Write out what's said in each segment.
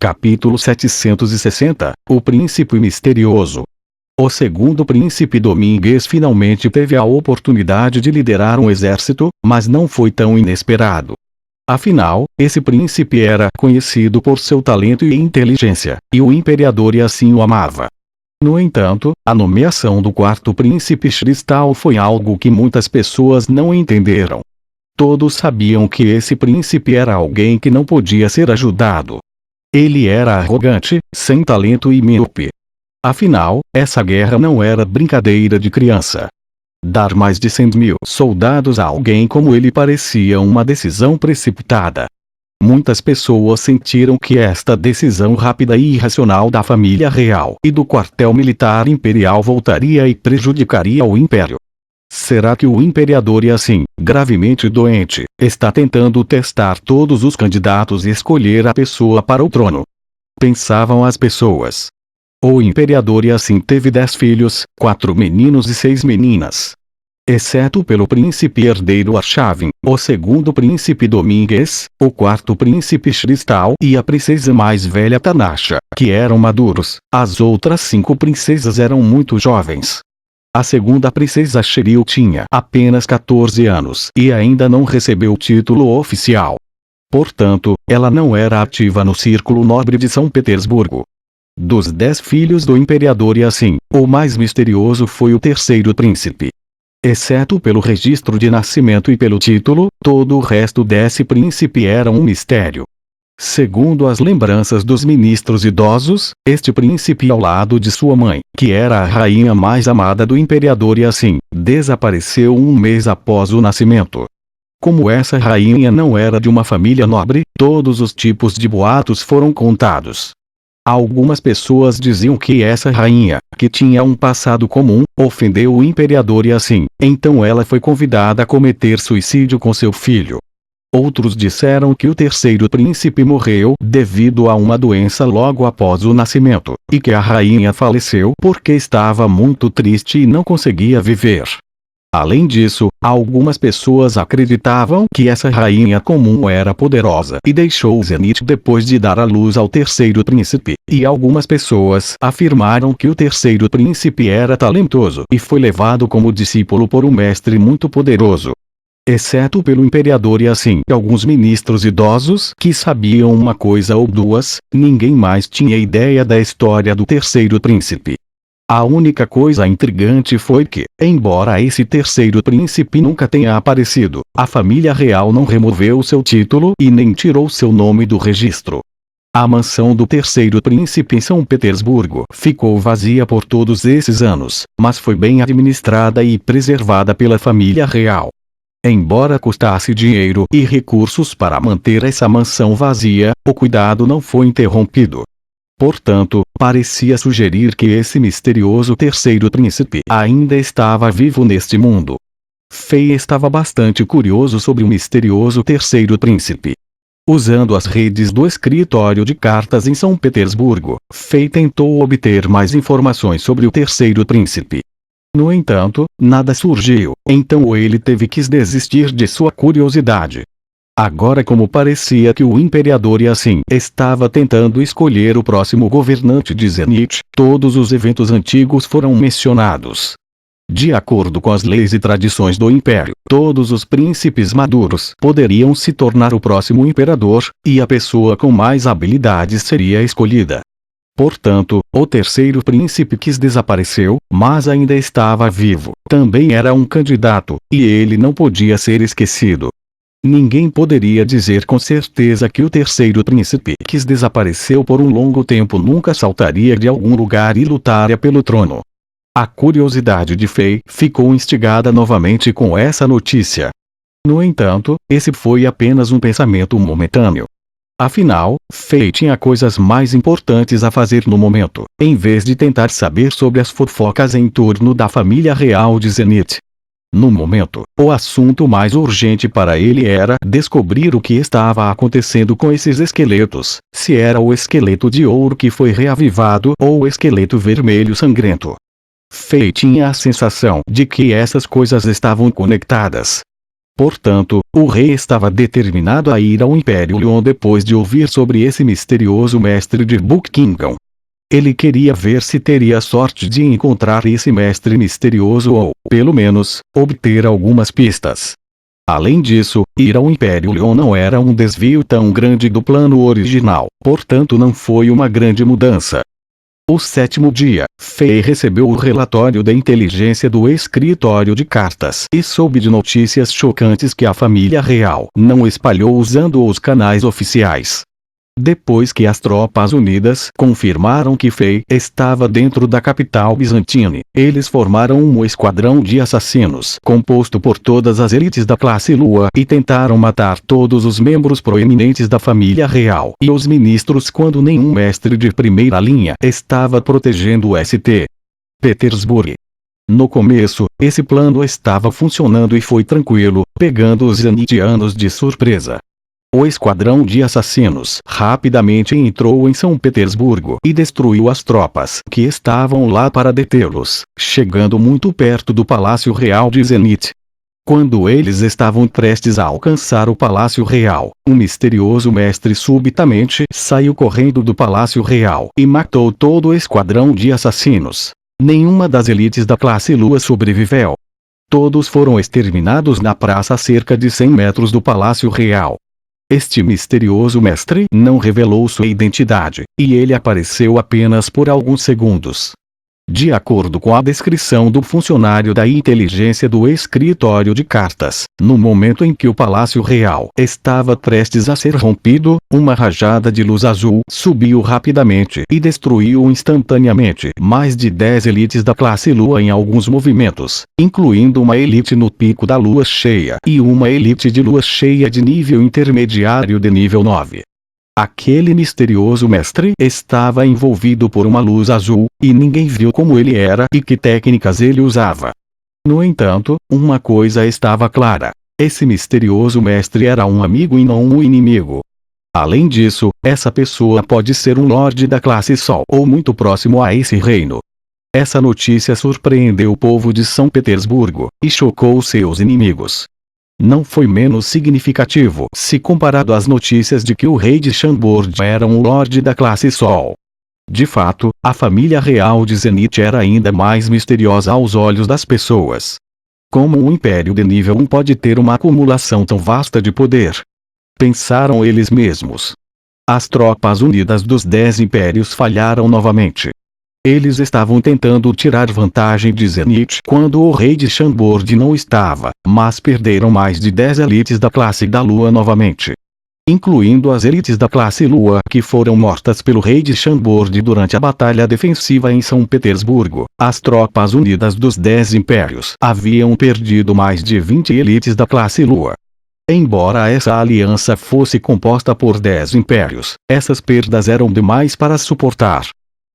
Capítulo 760 O Príncipe Misterioso. O segundo príncipe Domingues finalmente teve a oportunidade de liderar um exército, mas não foi tão inesperado. Afinal, esse príncipe era conhecido por seu talento e inteligência, e o imperador assim o amava. No entanto, a nomeação do quarto príncipe Cristal foi algo que muitas pessoas não entenderam. Todos sabiam que esse príncipe era alguém que não podia ser ajudado. Ele era arrogante, sem talento e míope. Afinal, essa guerra não era brincadeira de criança. Dar mais de 100.000 soldados a alguém como ele parecia uma decisão precipitada. Muitas pessoas sentiram que esta decisão rápida e irracional da família real e do quartel militar imperial voltaria e prejudicaria o império. Será que o imperador assim, gravemente doente, está tentando testar todos os candidatos e escolher a pessoa para o trono? Pensavam as pessoas. O imperador assim teve 10 filhos, 4 meninos e 6 meninas. Exceto pelo príncipe herdeiro Arshavin, o segundo príncipe Domingues, o quarto príncipe Cristal e a princesa mais velha Tanasha, que eram maduros, as outras 5 princesas eram muito jovens. A segunda princesa Cheryl tinha apenas 14 anos e ainda não recebeu o título oficial. Portanto, ela não era ativa no círculo nobre de São Petersburgo. Dos 10 filhos do imperador assim, o mais misterioso foi o terceiro príncipe. Exceto pelo registro de nascimento e pelo título, todo o resto desse príncipe era um mistério. Segundo as lembranças dos ministros idosos, este príncipe ao lado de sua mãe, que era a rainha mais amada do imperador assim, desapareceu um mês após o nascimento. Como essa rainha não era de uma família nobre, todos os tipos de boatos foram contados. Algumas pessoas diziam que essa rainha, que tinha um passado comum, ofendeu o imperador assim, então ela foi convidada a cometer suicídio com seu filho. Outros disseram que o terceiro príncipe morreu devido a uma doença logo após o nascimento, e que a rainha faleceu porque estava muito triste e não conseguia viver. Além disso, algumas pessoas acreditavam que essa rainha comum era poderosa e deixou o Zenith depois de dar à luz ao terceiro príncipe, e algumas pessoas afirmaram que o terceiro príncipe era talentoso e foi levado como discípulo por um mestre muito poderoso. Exceto pelo imperador e assim alguns ministros idosos que sabiam uma coisa ou duas, ninguém mais tinha ideia da história do terceiro príncipe. A única coisa intrigante foi que, embora esse terceiro príncipe nunca tenha aparecido, a família real não removeu seu título e nem tirou seu nome do registro. A mansão do terceiro príncipe em São Petersburgo ficou vazia por todos esses anos, mas foi bem administrada e preservada pela família real. Embora custasse dinheiro e recursos para manter essa mansão vazia, o cuidado não foi interrompido. Portanto, parecia sugerir que esse misterioso terceiro príncipe ainda estava vivo neste mundo. Fei estava bastante curioso sobre o misterioso terceiro príncipe. Usando as redes do escritório de cartas em São Petersburgo, Fei tentou obter mais informações sobre o terceiro príncipe. No entanto, nada surgiu, então ele teve que desistir de sua curiosidade. Agora, como parecia que o imperador assim estava tentando escolher o próximo governante de Zenith, todos os eventos antigos foram mencionados. De acordo com as leis e tradições do império, todos os príncipes maduros poderiam se tornar o próximo imperador, e a pessoa com mais habilidades seria escolhida. Portanto, o terceiro príncipe que desapareceu, mas ainda estava vivo, também era um candidato, e ele não podia ser esquecido. Ninguém poderia dizer com certeza que o terceiro príncipe que desapareceu por um longo tempo nunca saltaria de algum lugar e lutaria pelo trono. A curiosidade de Fei ficou instigada novamente com essa notícia. No entanto, esse foi apenas um pensamento momentâneo. Afinal, Fei tinha coisas mais importantes a fazer no momento, em vez de tentar saber sobre as fofocas em torno da família real de Zenith. No momento, o assunto mais urgente para ele era descobrir o que estava acontecendo com esses esqueletos, se era o esqueleto de ouro que foi reavivado ou o esqueleto vermelho sangrento. Fei tinha a sensação de que essas coisas estavam conectadas. Portanto, o rei estava determinado a ir ao Império Leon depois de ouvir sobre esse misterioso mestre de Buckingham. Ele queria ver se teria sorte de encontrar esse mestre misterioso ou, pelo menos, obter algumas pistas. Além disso, ir ao Império Leon não era um desvio tão grande do plano original, portanto não foi uma grande mudança. O 7º dia, Fei recebeu o relatório da inteligência do escritório de cartas e soube de notícias chocantes que a família real não espalhou usando os canais oficiais. Depois que as tropas unidas confirmaram que Fei estava dentro da capital bizantina, eles formaram um esquadrão de assassinos composto por todas as elites da classe Lua e tentaram matar todos os membros proeminentes da família real e os ministros quando nenhum mestre de primeira linha estava protegendo o St. Petersburgo. No começo, esse plano estava funcionando e foi tranquilo, pegando os zenitianos de surpresa. O esquadrão de assassinos rapidamente entrou em São Petersburgo e destruiu as tropas que estavam lá para detê-los, chegando muito perto do Palácio Real de Zenit. Quando eles estavam prestes a alcançar o Palácio Real, um misterioso mestre subitamente saiu correndo do Palácio Real e matou todo o esquadrão de assassinos. Nenhuma das elites da classe Lua sobreviveu. Todos foram exterminados na praça a cerca de 100 metros do Palácio Real. Este misterioso mestre não revelou sua identidade, e ele apareceu apenas por alguns segundos. De acordo com a descrição do funcionário da inteligência do escritório de cartas, no momento em que o Palácio Real estava prestes a ser rompido, uma rajada de luz azul subiu rapidamente e destruiu instantaneamente mais de 10 elites da classe Lua em alguns movimentos, incluindo uma elite no pico da lua cheia e uma elite de lua cheia de nível intermediário de nível 9. Aquele misterioso mestre estava envolvido por uma luz azul, e ninguém viu como ele era e que técnicas ele usava. No entanto, uma coisa estava clara: esse misterioso mestre era um amigo e não um inimigo. Além disso, essa pessoa pode ser um lorde da classe Sol ou muito próximo a esse reino. Essa notícia surpreendeu o povo de São Petersburgo, e chocou seus inimigos. Não foi menos significativo se comparado às notícias de que o rei de Chambord era um lorde da classe Sol. De fato, a família real de Zenit era ainda mais misteriosa aos olhos das pessoas. Como um império de nível 1 pode ter uma acumulação tão vasta de poder? Pensaram eles mesmos. As tropas unidas dos 10 impérios falharam novamente. Eles estavam tentando tirar vantagem de Zenit quando o rei de Chambord não estava, mas perderam mais de 10 elites da classe da Lua novamente. Incluindo as elites da classe Lua que foram mortas pelo rei de Chambord durante a batalha defensiva em São Petersburgo, as tropas unidas dos 10 impérios haviam perdido mais de 20 elites da classe Lua. Embora essa aliança fosse composta por 10 impérios, essas perdas eram demais para suportar.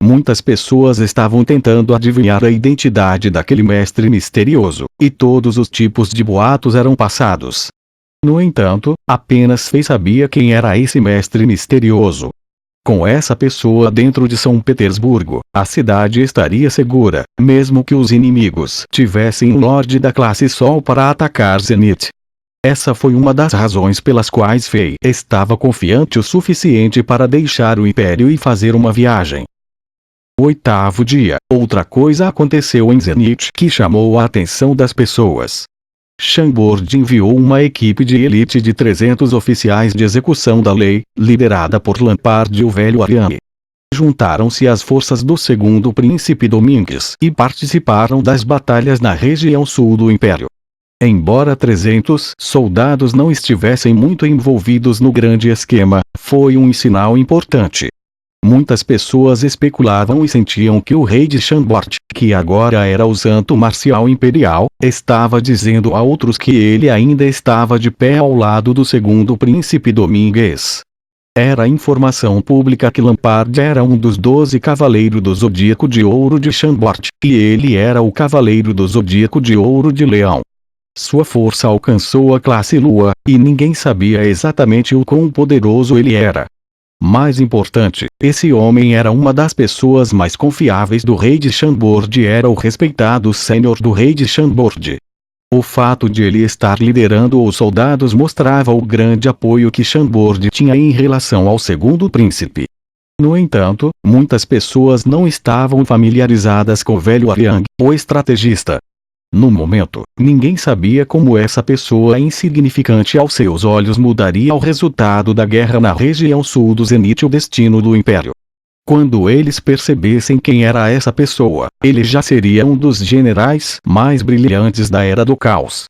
Muitas pessoas estavam tentando adivinhar a identidade daquele mestre misterioso, e todos os tipos de boatos eram passados. No entanto, apenas Fei sabia quem era esse mestre misterioso. Com essa pessoa dentro de São Petersburgo, a cidade estaria segura, mesmo que os inimigos tivessem um lorde da classe Sol para atacar Zenit. Essa foi uma das razões pelas quais Fei estava confiante o suficiente para deixar o império e fazer uma viagem. 8º dia, outra coisa aconteceu em Zenit que chamou a atenção das pessoas. Chambord enviou uma equipe de elite de 300 oficiais de execução da lei, liderada por Lampard e o velho Ariane. Juntaram-se às forças do segundo príncipe Domingues e participaram das batalhas na região sul do império. Embora 300 soldados não estivessem muito envolvidos no grande esquema, foi um sinal importante. Muitas pessoas especulavam e sentiam que o rei de Chambord, que agora era o santo marcial imperial, estava dizendo a outros que ele ainda estava de pé ao lado do segundo príncipe Domingues. Era informação pública que Lampard era um dos 12 cavaleiros do Zodíaco de Ouro de Chambord, e ele era o cavaleiro do Zodíaco de Ouro de Leão. Sua força alcançou a classe Lua, e ninguém sabia exatamente o quão poderoso ele era. Mais importante, esse homem era uma das pessoas mais confiáveis do rei de Chambord e era o respeitado sênior do rei de Chambord. O fato de ele estar liderando os soldados mostrava o grande apoio que Chambord tinha em relação ao segundo príncipe. No entanto, muitas pessoas não estavam familiarizadas com o velho Aryang, o estrategista. No momento, ninguém sabia como essa pessoa insignificante aos seus olhos mudaria o resultado da guerra na região sul do Zenit e o destino do Império. Quando eles percebessem quem era essa pessoa, ele já seria um dos generais mais brilhantes da Era do Caos.